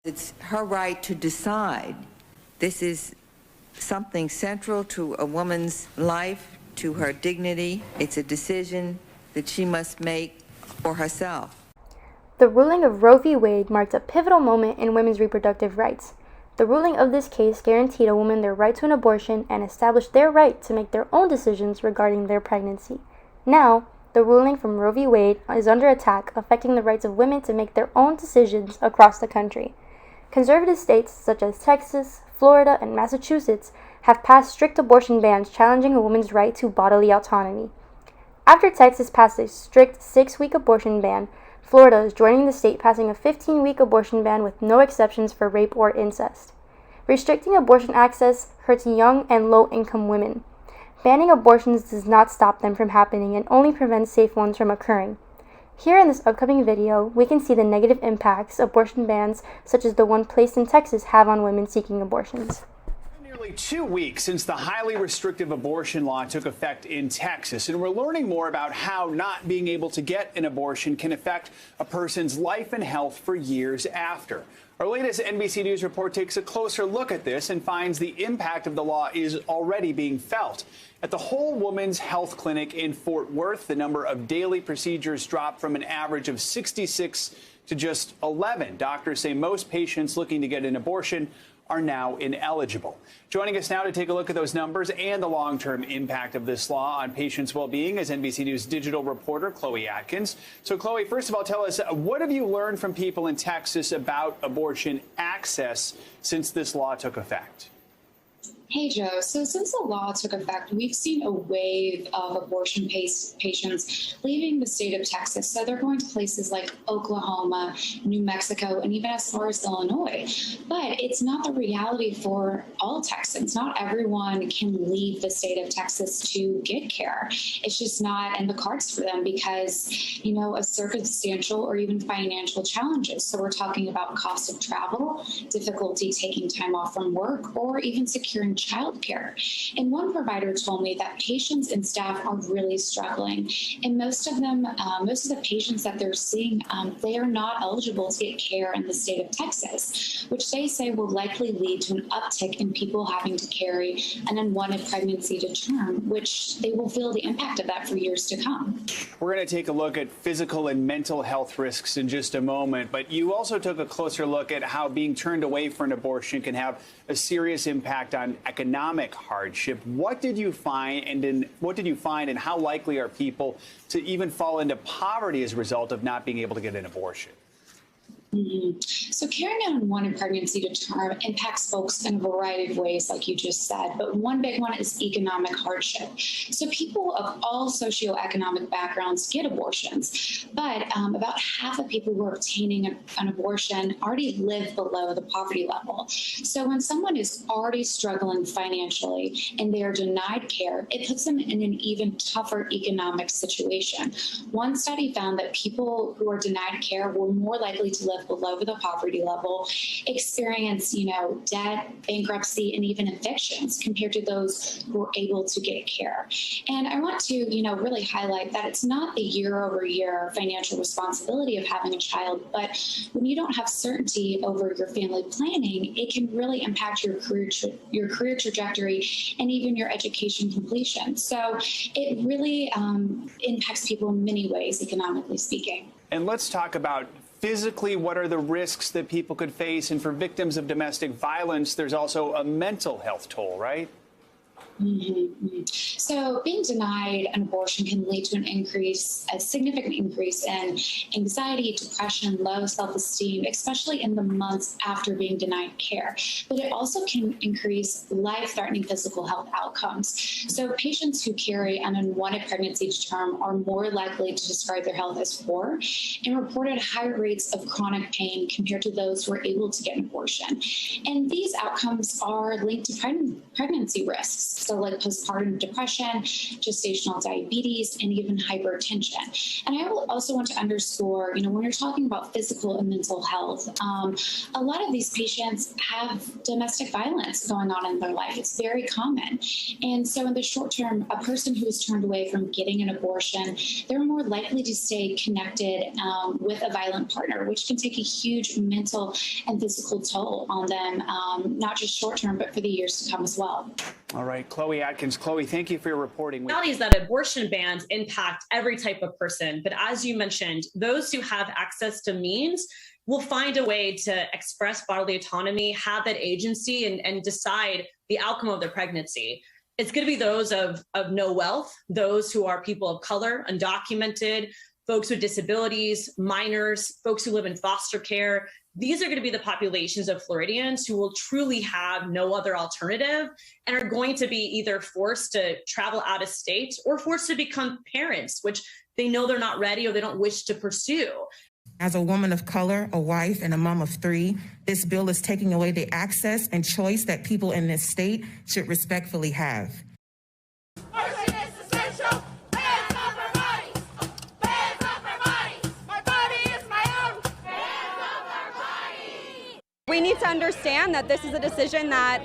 It's her right to decide. This is something central to a woman's life, to her dignity. It's a decision that she must make for herself. The ruling of Roe v. Wade marked a pivotal moment in women's reproductive rights. The ruling of this case guaranteed a woman their right to an abortion and established their right to make their own decisions regarding their pregnancy. Now, the ruling from Roe v. Wade is under attack, affecting the rights of women to make their own decisions across the country. Conservative states such as Texas, Florida, and Massachusetts have passed strict abortion bans challenging a woman's right to bodily autonomy. After Texas passed a strict 6-week abortion ban, Florida is joining the state passing a 15-week abortion ban with no exceptions for rape or incest. Restricting abortion access hurts young and low-income women. Banning abortions does not stop them from happening and only prevents safe ones from occurring. Here in this upcoming video, we can see the negative impacts abortion bans such as the one placed in Texas have on women seeking abortions. Nearly 2 weeks since the highly restrictive abortion law took effect in Texas, and we're learning more about how not being able to get an abortion can affect a person's life and health for years after. Our latest NBC News report takes a closer look at this and finds the impact of the law is already being felt. At the Whole Woman's Health Clinic in Fort Worth, the number of daily procedures dropped from an average of 66 to just 11. Doctors say most patients looking to get an abortion are now ineligible. Joining us now to take a look at those numbers and the long-term impact of this law on patients' well-being is NBC News digital reporter Chloe Atkins. So, Chloe, first of all, tell us, what have you learned from people in Texas about abortion access since this law took effect? Hey, Joe. So since the law took effect, we've seen a wave of abortion patients leaving the state of Texas. So they're going to places like Oklahoma, New Mexico, and even as far as Illinois. But it's not the reality for all Texans. Not everyone can leave the state of Texas to get care. It's just not in the cards for them because, you know, of circumstantial or even financial challenges. So we're talking about cost of travel, difficulty taking time off from work, or even securing childcare. And one provider told me that patients and staff are really struggling. And most of the patients that they're seeing, they are not eligible to get care in the state of Texas, which they say will likely lead to an uptick in people having to carry an unwanted pregnancy to term, which they will feel the impact of that for years to come. We're going to take a look at physical and mental health risks in just a moment, but you also took a closer look at how being turned away for an abortion can have a serious impact on economic hardship. What did you find, and how likely are people to even fall into poverty as a result of not being able to get an abortion? So carrying an unwanted pregnancy to term impacts folks in a variety of ways, like you just said, but one big one is economic hardship. So people of all socioeconomic backgrounds get abortions, but about half of people who are obtaining an abortion already live below the poverty level. So when someone is already struggling financially and they are denied care, it puts them in an even tougher economic situation. One study found that people who are denied care were more likely to live below the poverty level, experience, debt, bankruptcy, and even evictions compared to those who are able to get care. And I want to, really highlight that it's not the year-over-year financial responsibility of having a child, but when you don't have certainty over your family planning, it can really impact your career trajectory and even your education completion. So it really impacts people in many ways, economically speaking. And let's talk about physically, what are the risks that people could face? And for victims of domestic violence, there's also a mental health toll, right? So being denied an abortion can lead to a significant increase in anxiety, depression, low self-esteem, especially in the months after being denied care. But it also can increase life-threatening physical health outcomes. So patients who carry an unwanted pregnancy to term are more likely to describe their health as poor and reported higher rates of chronic pain compared to those who are able to get an abortion. And these outcomes are linked to pregnancy risks. so like postpartum depression, gestational diabetes, and even hypertension. And I also want to underscore, when you're talking about physical and mental health, a lot of these patients have domestic violence going on in their life. It's very common. And so in the short term, a person who is turned away from getting an abortion, they're more likely to stay connected with a violent partner, which can take a huge mental and physical toll on them, not just short term, but for the years to come as well. All right, Chloe Atkins. Chloe, thank you for your reporting. The reality is that abortion bans impact every type of person. But as you mentioned, those who have access to means will find a way to express bodily autonomy, have that agency, and decide the outcome of their pregnancy. It's going to be those of no wealth, those who are people of color, undocumented, folks with disabilities, minors, folks who live in foster care. These are going to be the populations of Floridians who will truly have no other alternative and are going to be either forced to travel out of state or forced to become parents, which they know they're not ready or they don't wish to pursue. As a woman of color, a wife, and a mom of 3, this bill is taking away the access and choice that people in this state should respectfully have. Abortion is essential. Hands off our bodies. Hands off our bodies. My body is my own. Hands off our bodies. We need to understand that this is a decision that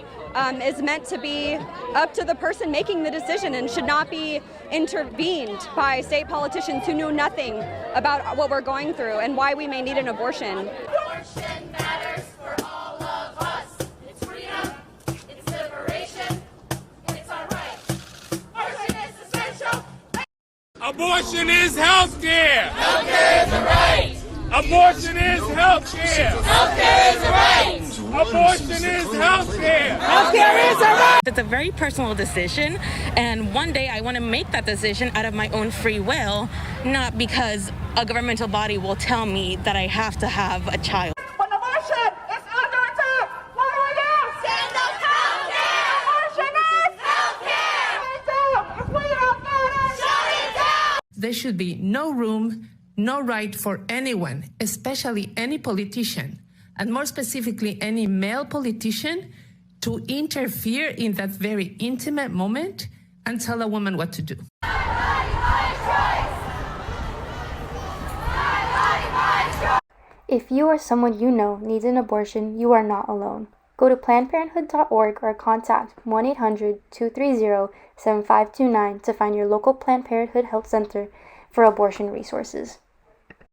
is meant to be up to the person making the decision and should not be intervened by state politicians who knew nothing about what we're going through and why we may need an abortion. Abortion matters for all of us. It's freedom, it's liberation, it's our right. Abortion is essential. Abortion is healthcare. Healthcare is a right. Abortion is healthcare. Healthcare is a right. Abortion is healthcare. Healthcare is a right. It's a very personal decision, and one day I want to make that decision out of my own free will, not because a governmental body will tell me that I have to have a child. When abortion is under attack, what do we do? Stand up. Healthcare. Abortion is healthcare. Stand up. If we don't get it, shut it down. There should be no room, no right for anyone, especially any politician, and more specifically any male politician, to interfere in that very intimate moment and tell a woman what to do. If you or someone you know needs an abortion, you are not alone. Go to PlannedParenthood.org or contact 1-800-230-7529 to find your local Planned Parenthood Health Center for abortion resources.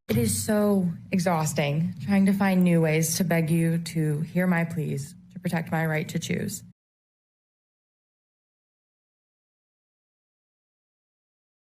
It is so exhausting trying to find new ways to beg you to hear my pleas to protect my right to choose.